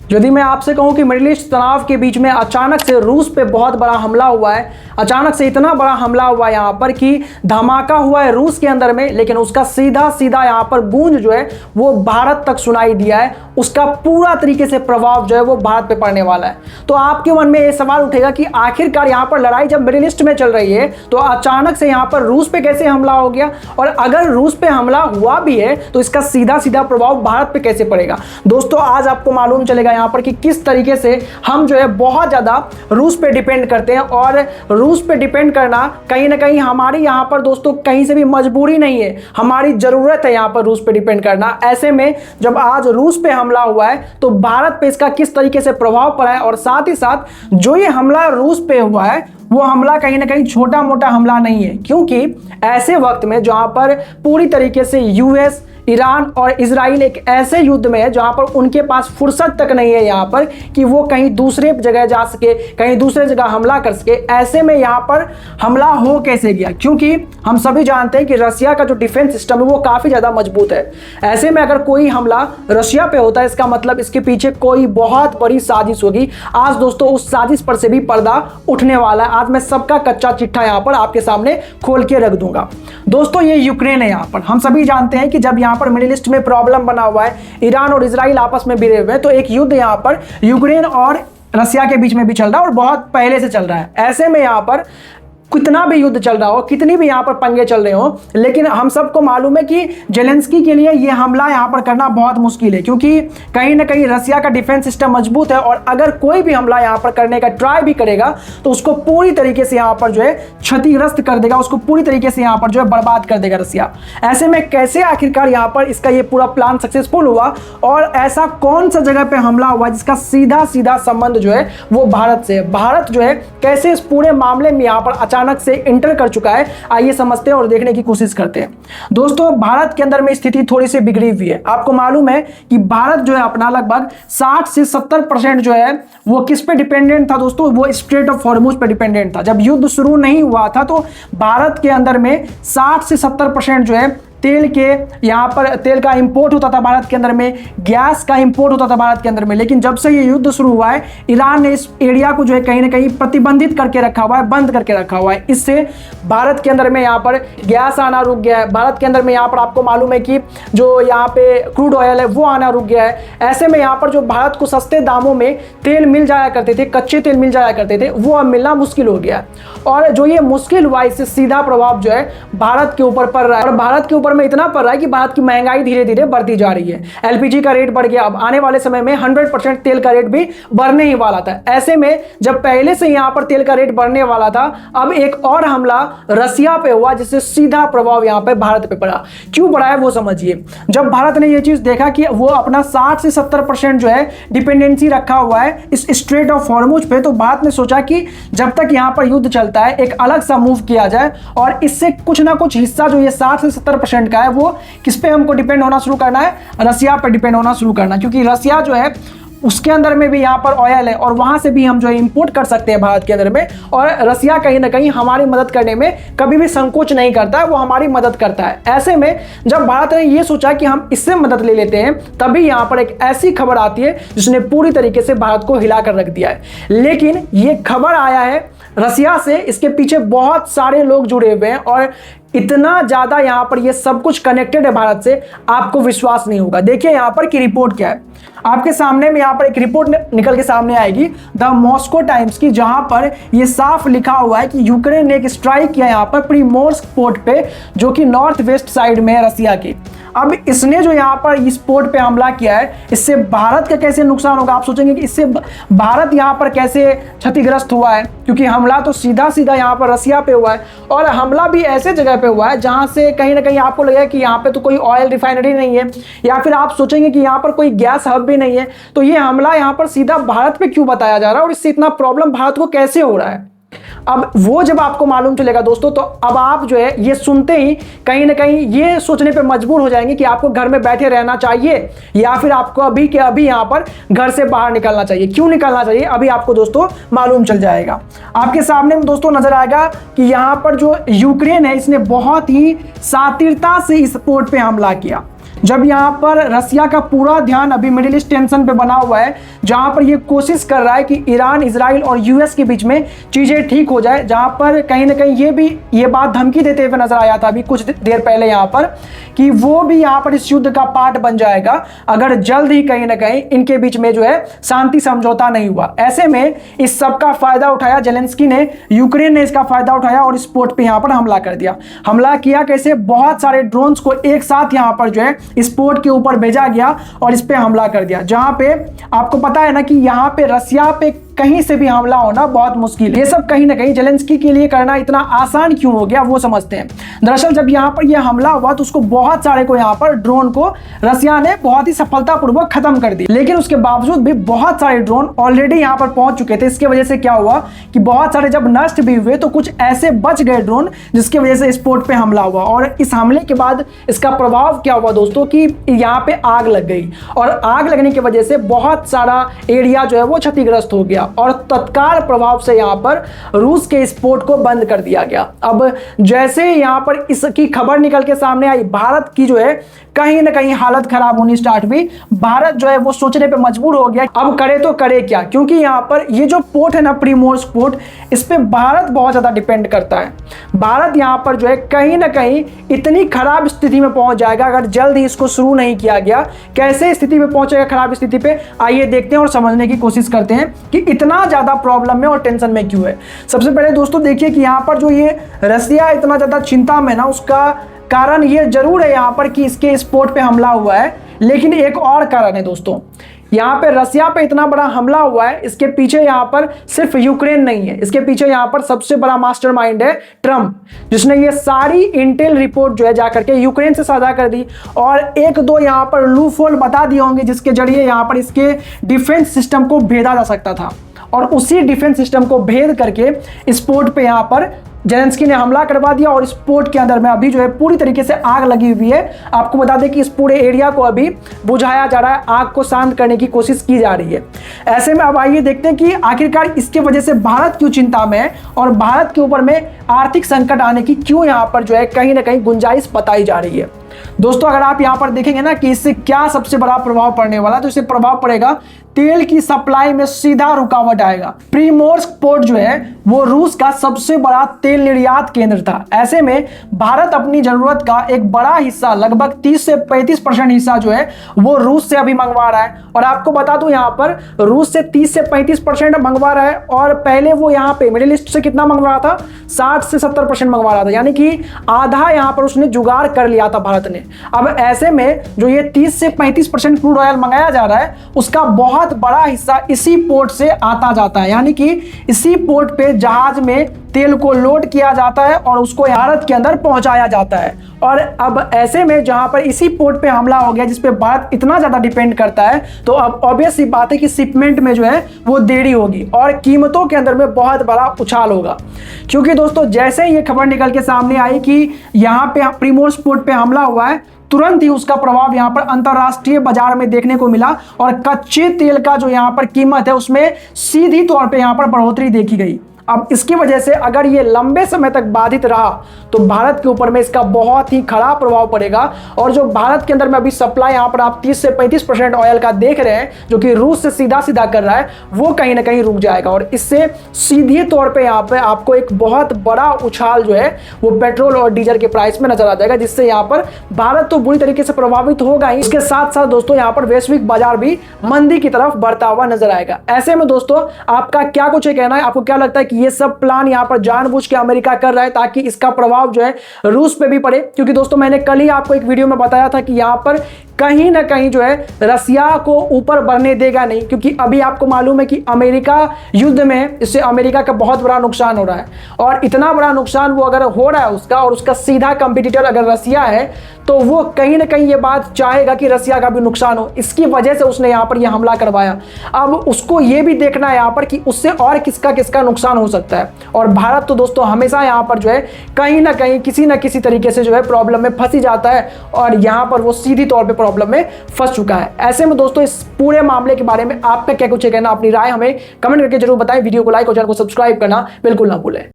यदि मैं आपसे कहूं कि मिडिल ईस्ट तनाव के बीच में अचानक से रूस पे बहुत बड़ा हमला हुआ है, अचानक से इतना बड़ा हमला हुआ है यहाँ पर कि धमाका हुआ है रूस के अंदर में, लेकिन उसका सीधा सीधा यहाँ पर गूंज जो है वो भारत तक सुनाई दिया है, उसका पूरा तरीके से प्रभाव जो है वो भारत पे पड़ने वाला है। तो आपके मन में ये सवाल उठेगा कि आखिरकार यहाँ पर लड़ाई जब मिडिल ईस्ट में चल रही है तो अचानक से यहाँ पर रूस पे कैसे हमला हो गया, और अगर रूस पे हमला हुआ भी है तो इसका सीधा सीधा प्रभाव भारत पे कैसे पड़ेगा। दोस्तों आज आपको मालूम चलेगा यहाँ पर कि किस तरीके से हम जो है बहुत ज्यादा रूस पे डिपेंड करते हैं, और रूस पे डिपेंड करना कहीं ना कहीं हमारी यहाँ पर दोस्तों कहीं से भी मजबूरी नहीं है, हमारी जरूरत है यहाँ पर रूस पे डिपेंड करना। ऐसे में जब आज रूस पे हमला हुआ है तो भारत पे इसका किस तरीके से प्रभाव पड़ा है, और साथ ही साथ जो ये हमला रूस पे हुआ है वो हमला कहीं ना कहीं छोटा मोटा हमला नहीं है, क्योंकि ऐसे वक्त में जहां पर पूरी तरीके से यूएस, ईरान और इजराइल एक ऐसे युद्ध में है जहां पर उनके पास फुर्सत तक नहीं है यहाँ पर कि वो कहीं दूसरे जगह जा सके, कहीं दूसरे जगह हमला कर सके। ऐसे में यहाँ पर हमला हो कैसे गया, क्योंकि हम सभी जानते हैं कि रशिया का जो डिफेंस सिस्टम है वो काफ़ी ज़्यादा मजबूत है। ऐसे में अगर कोई हमला रशिया पे होता है इसका मतलब इसके पीछे कोई बहुत बड़ी साजिश होगी। आज दोस्तों उस साजिश पर से भी पर्दा उठने वाला है। आज मैं सबका कच्चा चिट्ठा यहाँ पर आपके सामने खोल के रख दूंगा। दोस्तों ये यूक्रेन है, यहाँ पर हम सभी जानते हैं कि जब यहाँ पर मिडिल ईस्ट में प्रॉब्लम बना हुआ है, ईरान और इजराइल आपस में भिड़े हुए हैं, तो एक युद्ध यहाँ पर यूक्रेन और रशिया के बीच में भी चल रहा है और बहुत पहले से चल रहा है। ऐसे में यहाँ पर कितना भी युद्ध चल रहा हो, कितनी भी यहाँ पर पंगे चल रहे हो, लेकिन हम सबको मालूम है कि जेलेंस्की के लिए ये हमला यहाँ पर करना बहुत मुश्किल है, क्योंकि कहीं ना कहीं रशिया का डिफेंस सिस्टम मजबूत है, और अगर कोई भी हमला यहाँ पर करने का ट्राई भी करेगा तो उसको पूरी तरीके से यहाँ पर जो है क्षतिग्रस्त कर देगा, उसको पूरी तरीके से यहाँ पर जो है बर्बाद कर देगा रशिया। ऐसे में कैसे आखिरकार यहाँ पर इसका ये पूरा प्लान सक्सेसफुल हुआ, और ऐसा कौन सा जगह पे हमला हुआ जिसका सीधा सीधा संबंध जो है वो भारत से है। भारत जो है कैसे इस पूरे मामले में यहाँ पर अचानक से इंटर कर चुका है, आइए समझते हैं और देखने की कोशिश करते हैं। दोस्तों भारत के अंदर में स्थिति थोड़ी सी बिगड़ी हुई है। आपको मालूम है कि भारत जो है अपना लगभग 60 से 70% जो है वो किस पे डिपेंडेंट था दोस्तों, वो स्ट्रेट ऑफ हॉर्मुज पे डिपेंडेंट था। जब युद्ध शुरू नहीं हुआ था तो भारत के अंदर में 60 से 70% जो है तेल के यहाँ पर तेल का इंपोर्ट होता था भारत के अंदर में, गैस का इंपोर्ट होता था भारत के अंदर में। लेकिन जब से ये युद्ध शुरू हुआ है ईरान ने इस एरिया को जो है कहीं ना कहीं प्रतिबंधित करके रखा हुआ है, बंद करके रखा हुआ है। इससे भारत के अंदर में यहाँ पर गैस आना रुक गया है। भारत के अंदर में यहाँ पर आपको मालूम है कि जो यहाँ पे क्रूड ऑयल है वो आना रुक गया है। ऐसे में यहाँ पर जो भारत को सस्ते दामों में तेल मिल जाया करते थे, कच्चे तेल मिल जाया करते थे, वो अब मिलना मुश्किल हो गया। और जो ये मुश्किल हुआ इससे सीधा प्रभाव जो है भारत के ऊपर पड़ रहा है, और भारत के ऊपर में इतना पड़ रहा है कि भारत की महंगाई धीरे धीरे बढ़ती जा रही है। एलपीजी का रेट बढ़ गया, अब आने वाले समय में 100% तेल का रेट भी बढ़ने ही वाला था। ऐसे में जब पहले से यहां पर तेल का रेट बढ़ने वाला था, अब एक और हमला रशिया पे हुआ जिससे सीधा प्रभाव यहां पे भारत पे पड़ा। क्यों पड़ा है वो समझिए। जब भारत ने यह चीज देखा कि वो अपना 60 से 70% जो है डिपेंडेंसी रखा हुआ है इस स्ट्रेट ऑफ हॉर्मुज पे, तो भारत ने सोचा कि जब तक यहां पर युद्ध चलता है एक अलग सा मूव किया जाए, और इससे कुछ ना कुछ हिस्सा जो ये 60 से 70% का है वो किस पे हमको डिपेंड होना शुरू करना है, रशिया पे डिपेंड होना शुरू करना। क्योंकि रशिया जो है उसके अंदर में भी यहाँ पर ऑयल है, और वहां से भी हम जो है इंपोर्ट कर सकते हैं भारत के अंदर में, और रशिया कहीं ना कहीं हमारी मदद करने में कभी भी संकोच नहीं करता है, वो हमारी मदद करता है। ऐसे में जब भारत ने ये सोचा कि हम इससे मदद ले लेते हैं, तभी यहाँ पर एक ऐसी खबर आती है जिसने पूरी तरीके से भारत को हिला कर रख दिया है। लेकिन ये खबर आया है रशिया से, इसके पीछे बहुत सारे लोग जुड़े हुए हैं, और इतना ज्यादा यहाँ पर ये सब कुछ कनेक्टेड है भारत से, आपको विश्वास नहीं होगा। देखिए यहाँ पर की रिपोर्ट क्या है आपके सामने में। यहाँ पर एक रिपोर्ट निकल के सामने आएगी द मॉस्को टाइम्स की, जहां पर ये साफ लिखा हुआ है कि यूक्रेन ने एक स्ट्राइक किया यहाँ पर प्रिमोर्स्क पोर्ट पे, जो कि नॉर्थ वेस्ट साइड में है रशिया की। अब इसने जो यहाँ पर इस पोर्ट पे हमला किया है, इससे भारत का कैसे नुकसान होगा। आप सोचेंगे कि इससे भारत यहाँ पर कैसे क्षतिग्रस्त हुआ है, क्योंकि हमला तो सीधा सीधा यहाँ पर रशिया पे हुआ है, और हमला भी ऐसे जगह पे हुआ है जहां से कहीं ना कहीं आपको लगेगा कि यहाँ पे तो कोई ऑयल रिफाइनरी नहीं है, या फिर आप सोचेंगे कि यहाँ पर कोई गैस हब भी नहीं है। तो ये हमला यहाँ पर सीधा भारत पे क्यों बताया जा रहा है, और इससे इतना प्रॉब्लम भारत को कैसे हो रहा है। अब वो जब आपको मालूम चलेगा दोस्तों, तो अब आप जो है ये सुनते ही कहीं ना कहीं ये सोचने पे मजबूर हो जाएंगे कि आपको घर में बैठे रहना चाहिए, या फिर आपको अभी के अभी यहाँ पर घर से बाहर निकलना चाहिए। क्यों निकलना चाहिए अभी आपको दोस्तों मालूम चल जाएगा। आपके सामने में दोस्तों नजर आएगा कि यहाँ पर जो यूक्रेन है इसने बहुत ही शातिरता से इस पोर्ट पे हमला किया। जब यहाँ पर रसिया का पूरा ध्यान अभी मिडिल ईस्ट टेंशन पे बना हुआ है, जहाँ पर ये कोशिश कर रहा है कि ईरान, इजराइल और यूएस के बीच में चीज़ें ठीक हो जाए, जहाँ पर कहीं ना कहीं ये बात धमकी देते हुए नजर आया था अभी कुछ देर पहले यहाँ पर कि वो भी यहाँ पर इस युद्ध का पार्ट बन जाएगा अगर जल्द ही कहीं ना कहीं इनके बीच में जो है शांति समझौता नहीं हुआ। ऐसे में इस सब का फायदा उठाया जेलेंस्की ने, यूक्रेन ने इसका फायदा उठाया और इस पोर्ट पे यहाँ पर हमला कर दिया। हमला किया कैसे? बहुत सारे ड्रोन्स को एक साथ यहाँ पर जो है इस पोर्ट के ऊपर भेजा गया और इस पे हमला कर दिया, जहां पे आपको पता है ना कि यहाँ पे रसिया पे कहीं से भी हमला होना बहुत मुश्किल है। ये सब कहीं ना कहीं जेलेंस्की के लिए करना इतना आसान क्यों हो गया वो समझते हैं। दरअसल जब यहाँ पर यह हमला हुआ तो उसको बहुत सारे को यहाँ पर ड्रोन को रसिया ने बहुत ही सफलतापूर्वक खत्म कर दिया, लेकिन उसके बावजूद भी बहुत सारे ड्रोन ऑलरेडी यहाँ पर पहुंच चुके थे। इसके वजह से क्या हुआ कि बहुत सारे जब नष्ट भी हुए तो कुछ ऐसे बच गए ड्रोन जिसकी वजह से इस पोर्ट पे हमला हुआ। और इस हमले के बाद इसका प्रभाव क्या हुआ दोस्तों कि यहाँ पे आग लग गई और आग लगने की वजह से बहुत सारा एरिया जो है वो क्षतिग्रस्त हो गया और तत्काल प्रभाव से यहाँ पर रूस के इस पोर्ट को बंद कर दिया गया। अब जैसे यहाँ पर इसकी खबर निकल के सामने आई, भारत की जो है कहीं ना कहीं हालत खराब होनी स्टार्ट हुई। भारत जो है वो सोचने पे मजबूर हो गया अब करे तो करे क्या, क्योंकि यहाँ पर ये जो पोर्ट है ना प्रिमोर्स्क पोर्ट, इस पे भारत बहुत ज्यादा डिपेंड करता है। भारत यहाँ पर जो है कहीं ना कहीं इतनी खराब स्थिति में पहुंच जाएगा अगर जल्द ही इसको शुरू नहीं किया गया। कैसे स्थिति में पहुंचेगा खराब स्थिति पे, आइए देखते हैं और समझने की कोशिश करते हैं कि इतना ज्यादा प्रॉब्लम में और टेंशन में क्यों है। सबसे पहले दोस्तों देखिए कि यहाँ पर जो ये रसिया इतना ज्यादा चिंता में ना, उसका कारण ये जरूर है यहाँ पर कि इसके इस पोर्ट पे हमला हुआ है, लेकिन एक और कारण है दोस्तों। यहाँ पे रसिया पे इतना बड़ा हमला हुआ है, इसके पीछे यहाँ पर सिर्फ यूक्रेन नहीं है, इसके पीछे यहाँ पर सबसे बड़ा मास्टरमाइंड है ट्रम्प, जिसने ये सारी इंटेल रिपोर्ट जो है जाकर के यूक्रेन से साझा कर दी और एक दो यहाँ पर लूपहोल बता दिए होंगे जिसके जरिए यहाँ पर इसके डिफेंस सिस्टम को भेदा जा सकता था। और उसी डिफेंस सिस्टम को भेद करके इस पोर्ट पे यहाँ पर जेलेंस्की ने हमला करवा दिया और इस पोर्ट के अंदर में अभी जो है पूरी तरीके से आग लगी हुई है। आपको बता दें कि इस पूरे एरिया को अभी बुझाया जा रहा है, आग को शांत करने की कोशिश की जा रही है। ऐसे में अब आइए देखते हैं कि आखिरकार इसके वजह से भारत क्यों चिंता में है और भारत के ऊपर में आर्थिक संकट आने की क्यों यहाँ पर जो है कहीं ना कहीं गुंजाइश बताई जा रही है। दोस्तों अगर आप यहाँ पर देखेंगे ना कि इससे क्या सबसे बड़ा प्रभाव पड़ने वाला, तो इससे प्रभाव पड़ेगा तेल की सप्लाई में सीधा रुकावट आएगा। प्रिमोर्स्क पोर्ट जो है वो रूस का सबसे बड़ा तेल निर्यात केंद्र था। ऐसे में भारत अपनी जरूरत का एक बड़ा हिस्सा, लगभग 30 से 35% हिस्सा जो है वो रूस से अभी मंगवा रहा है। और आपको बता दूं यहाँ पर रूस से 30 से 35% मंगवा रहा है और पहले वो यहाँ पे मिडिल ईस्ट से कितना मंगवा रहा था, 60 से 70% मंगवा रहा था, यानी कि आधा यहाँ पर उसने जुगाड़ कर लिया था भारत ने। अब ऐसे में जो ये 30 से 35% क्रूड ऑयल मंगाया जा रहा है उसका बहुत बड़ा हिस्सा इसी पोर्ट से आता जाता है, यानी कि इसी पोर्ट पे जहाज में तेल को लोड किया जाता है और उसको भारत के अंदर पहुंचाया जाता है। और अब ऐसे में जहां पर इसी पोर्ट पे हमला हो गया जिस पे भारत इतना ज्यादा डिपेंड करता है, तो अब ऑब्वियस सी बात है कि शिपमेंट में जो है वो देरी होगी और कीमतों के अंदर में बहुत बड़ा उछाल होगा। क्योंकि दोस्तों जैसे ही ये खबर निकल के सामने आई कि यहाँ पे प्रिमोर्स्क पोर्ट पे हमला हुआ है, तुरंत ही उसका प्रभाव यहाँ पर अंतरराष्ट्रीय बाजार में देखने को मिला और कच्चे तेल का जो यहाँ पर कीमत है उसमें सीधी तौर पे यहाँ पर बढ़ोतरी देखी गई। अब इसकी वजह से अगर ये लंबे समय तक बाधित रहा तो भारत के ऊपर में इसका बहुत ही खराब प्रभाव पड़ेगा। और जो भारत के अंदर में अभी सप्लाई यहाँ पर आप 30 से 35% ऑयल का देख रहे हैं जो कि रूस से सीधा सीधा कर रहा है, वो कहीं ना कहीं रुक जाएगा और इससे सीधे तौर पे यहाँ पे आपको एक बहुत बड़ा उछाल जो है वो पेट्रोल और डीजल के प्राइस में नजर आ जाएगा, जिससे यहाँ पर भारत तो बुरी तरीके से प्रभावित होगा ही, इसके साथ साथ दोस्तों यहाँ पर वैश्विक बाजार भी मंदी की तरफ बढ़ता हुआ नजर आएगा। ऐसे में दोस्तों आपका क्या कुछ कहना है, आपको क्या लगता है कि ये सब प्लान यहां पर जानबूझ के अमेरिका कर रहा है ताकि इसका प्रभाव जो है रूस पे भी पड़े? क्योंकि दोस्तों मैंने कल ही आपको एक वीडियो में बताया था कि यहां पर कहीं ना कहीं जो है रसिया को ऊपर बढ़ने देगा नहीं, क्योंकि अभी आपको मालूम है कि अमेरिका युद्ध में इससे अमेरिका का बहुत बड़ा नुकसान हो रहा है और इतना बड़ा नुकसान वो अगर हो रहा है उसका और उसका सीधा कंपटीटर अगर रसिया है तो वो कहीं ना कहीं ये बात चाहेगा कि रसिया का भी नुकसान हो। इसकी वजह से उसने यहाँ पर यह हमला करवाया। अब उसको ये भी देखना है यहाँ पर कि उससे और किसका किसका नुकसान हो सकता है। और भारत तो दोस्तों हमेशा यहाँ पर जो है कहीं ना कहीं किसी ना किसी तरीके से जो है प्रॉब्लम में फंसी जाता है और यहाँ पर वो सीधी तौर पर प्रॉब्लम में फंस चुका है। ऐसे में दोस्तों इस पूरे मामले के बारे में आपका क्या कुछ कहना, अपनी राय हमें कमेंट करके जरूर बताएं। वीडियो को लाइक और चैनल को सब्सक्राइब करना बिल्कुल ना भूलें।